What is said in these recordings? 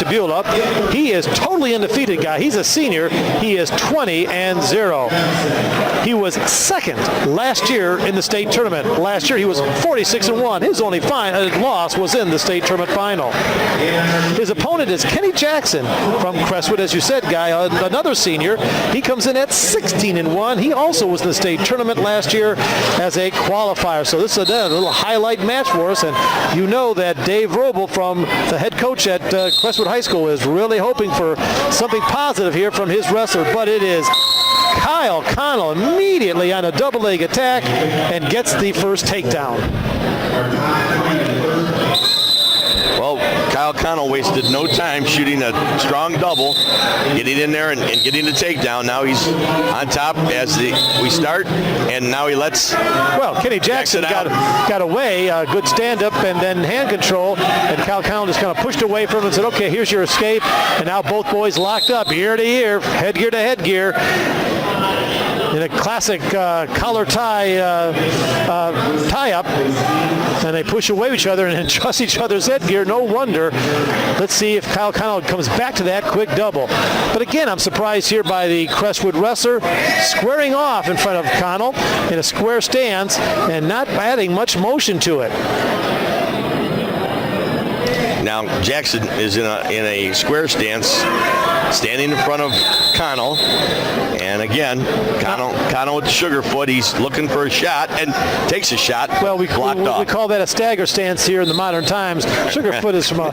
Beulah. He is totally undefeated guy. He's a senior. He is 20-0. He was second last year in the state tournament. Last year he was 46-1. His only loss was in the state tournament final. His opponent is Kenny Jackson from Crestwood, as you said, Guy, another senior. He comes in at 16-1. He also was in the state tournament last year as a qualifier. So this is a little highlight match for us, and you know that Dave Robel, from the head coach at Crestwood High School, is really hoping for something positive here from his wrestler, but it is Kyle Conel immediately on a double leg attack and gets the first takedown. Well, Kyle Conel wasted no time shooting a strong double, getting in there and getting the takedown. Now he's on top as we start, and now he lets Kenny Jackson got away, good stand-up and then hand control, and Kyle Conel just kind of pushed away from him and said, okay, here's your escape, and now both boys locked up, ear to ear, headgear to headgear. In a classic collar tie-up, and they push away each other and adjust each other's headgear. No wonder. Let's see if Kyle Conel comes back to that quick double. But again, I'm surprised here by the Crestwood wrestler squaring off in front of Conel in a square stance and not adding much motion to it. Now Jackson is in a square stance, standing in front of Conel, and again, Conel with the sugar foot. He's looking for a shot and takes a shot. Well, we call that a stagger stance here in the modern times. Sugarfoot is from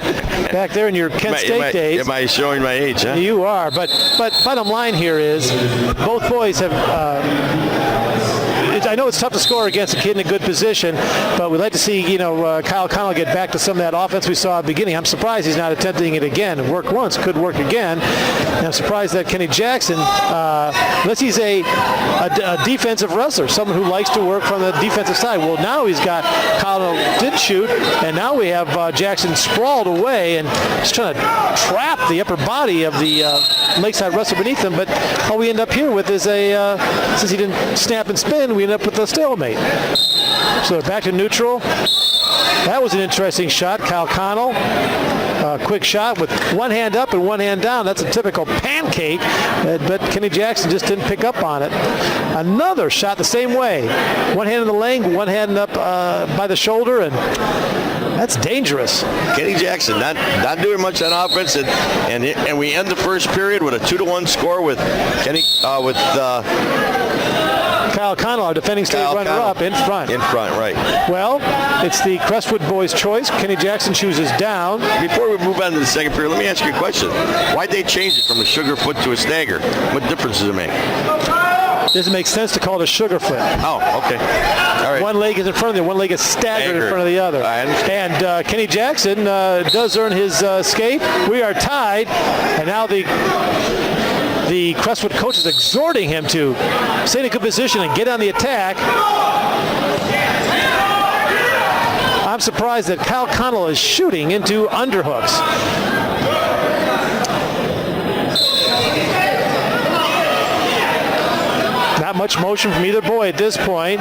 back there in your Kent State days. Am I showing my age? Huh? You are, but bottom line here is both boys have. I know it's tough to score against a kid in a good position, but we'd like to see, Kyle Conel get back to some of that offense we saw at the beginning. I'm surprised he's not attempting it again. It worked once, could work again. And I'm surprised that Kenny Jackson, unless he's a defensive wrestler, someone who likes to work from the defensive side. Well, now he's got Conel did shoot, and now we have Jackson sprawled away and just trying to trap the upper body of the Lakeside wrestler beneath him. But all we end up here with is since he didn't snap and spin, we end up with a stalemate. So back to neutral. That was an interesting shot. Kyle Conel, quick shot with one hand up and one hand down. That's a typical pancake, but Kenny Jackson just didn't pick up on it. Another shot the same way. One hand in the leg, one hand up by the shoulder, and that's dangerous. Kenny Jackson not doing much on offense, and we end the first period with a 2-1 score with Kyle Conel, our defending state runner-up, in front. In front, right. Well, it's the Crestwood boys' choice. Kenny Jackson chooses down. Before we move on to the second period, let me ask you a question. Why'd they change it from a sugar foot to a stagger? What difference does it make? Doesn't make sense to call it a sugar foot. Oh, okay. All right. One leg is in front of the other. One leg is staggered in front of the other. I understand. And Kenny Jackson does earn his escape. We are tied, and now the Crestwood coach is exhorting him to stay in a good position and get on the attack. I'm surprised that Kyle Conel is shooting into underhooks. Not much motion from either boy at this point.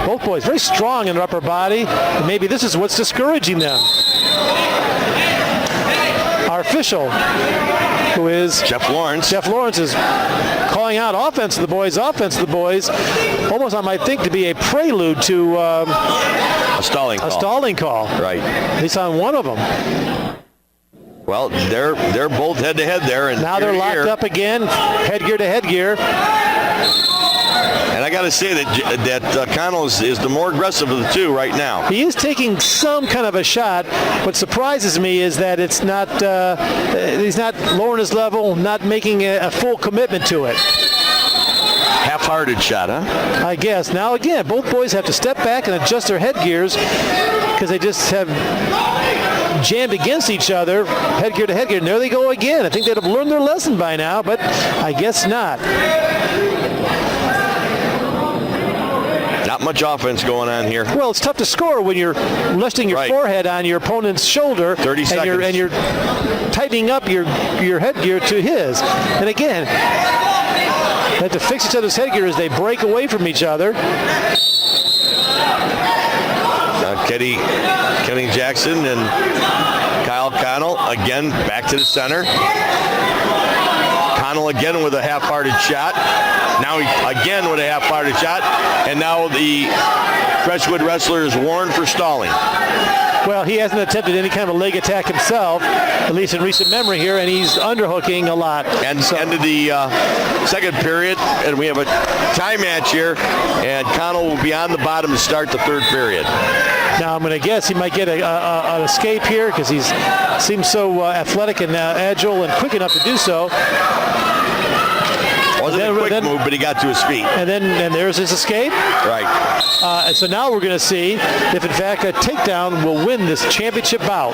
Both boys very strong in their upper body, and maybe this is what's discouraging them. Our official, who is Jeff Lawrence. Jeff Lawrence is calling out offense of the boys, almost I might think to be a prelude to a stalling call. Right. At least on one of them. Well, they're both head to head there, and now they're locked up again, headgear to headgear. And I got to say that Conel is the more aggressive of the two right now. He is taking some kind of a shot. What surprises me is that it's not he's not lowering his level, not making a full commitment to it. Half-hearted shot, huh? I guess. Now again, both boys have to step back and adjust their headgears because they just have jammed against each other, headgear to headgear, and there they go again. I think they'd have learned their lesson by now, but I guess not. Not much offense going on here. Well, it's tough to score when you're resting your forehead on your opponent's shoulder 30 seconds. And you're tightening up your headgear to his. And again, they have to fix each other's headgear as they break away from each other. Kenny Jackson and Kyle Conel again back to the center. Conel again with a half-hearted shot. Now again with a half-hearted shot. And now the Crestwood wrestler is warned for stalling. Well, he hasn't attempted any kind of a leg attack himself, at least in recent memory here, and he's underhooking a lot. And end of the second period, and we have a tie match here, and Conel will be on the bottom to start the third period. Now I'm going to guess he might get an escape here because he seems so athletic and agile and quick enough to do so. Wasn't a quick move, but he got to his feet. And there's his escape. Right. And so now we're going to see if, in fact, a takedown will win this championship bout.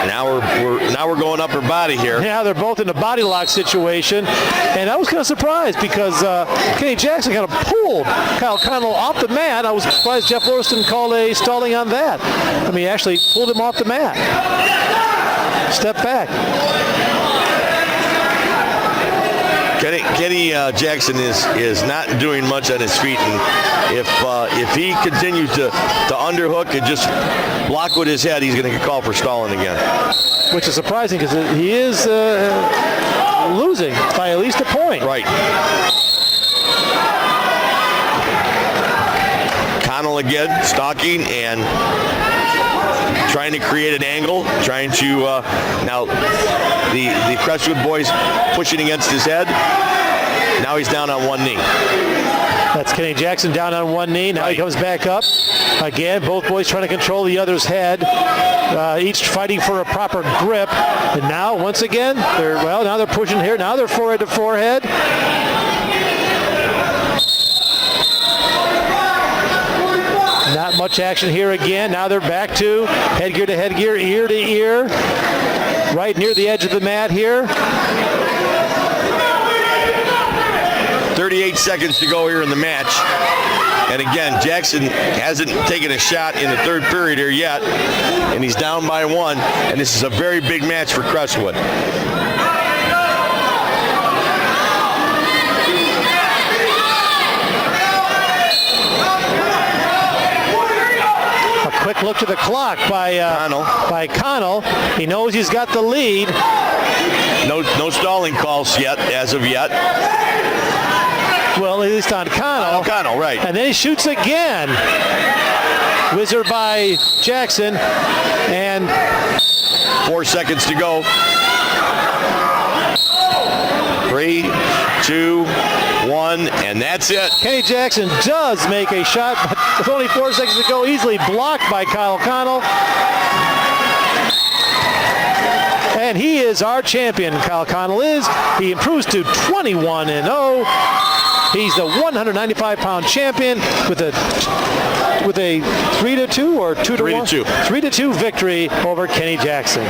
Now we're going upper body here. Yeah, they're both in a body lock situation. And I was kind of surprised because Kenny Jackson kind of pulled Kyle Conel off the mat. I was surprised Jeff Loriston called a stalling on that. I mean, he actually pulled him off the mat. Step back. Kenny Jackson is not doing much on his feet, and if he continues to underhook and just block with his head, he's going to get called for stalling again. Which is surprising because he is losing by at least a point. Right. Conel again stalking and trying to create an angle, trying to now the Crestwood boys pushing against his head. Now he's down on one knee. That's Kenny Jackson down on one knee. Now he comes back up. Again, both boys trying to control the other's head, each fighting for a proper grip. And now, once again, now they're pushing here. Now they're forehead to forehead. Not much action here again. Now they're back to headgear, ear to ear, right near the edge of the mat here. 38 seconds to go here in the match. And again, Jackson hasn't taken a shot in the third period here yet, and he's down by one, and this is a very big match for Crestwood. Quick look to the clock by Conel. He knows he's got the lead. No stalling calls yet, as of yet. Well, at least on Conel. Conel, right. And then he shoots again. Whizzer by Jackson. And 4 seconds to go. 3, 2, 1, and that's it. Kenny Jackson does make a shot, but with only 4 seconds to go, easily blocked by Kyle Conel. And he is our champion, Kyle Conel is. He improves to 21-0. He's the 195-pound champion with a 3-2 or 2-1? 3-2. 3-2 victory over Kenny Jackson.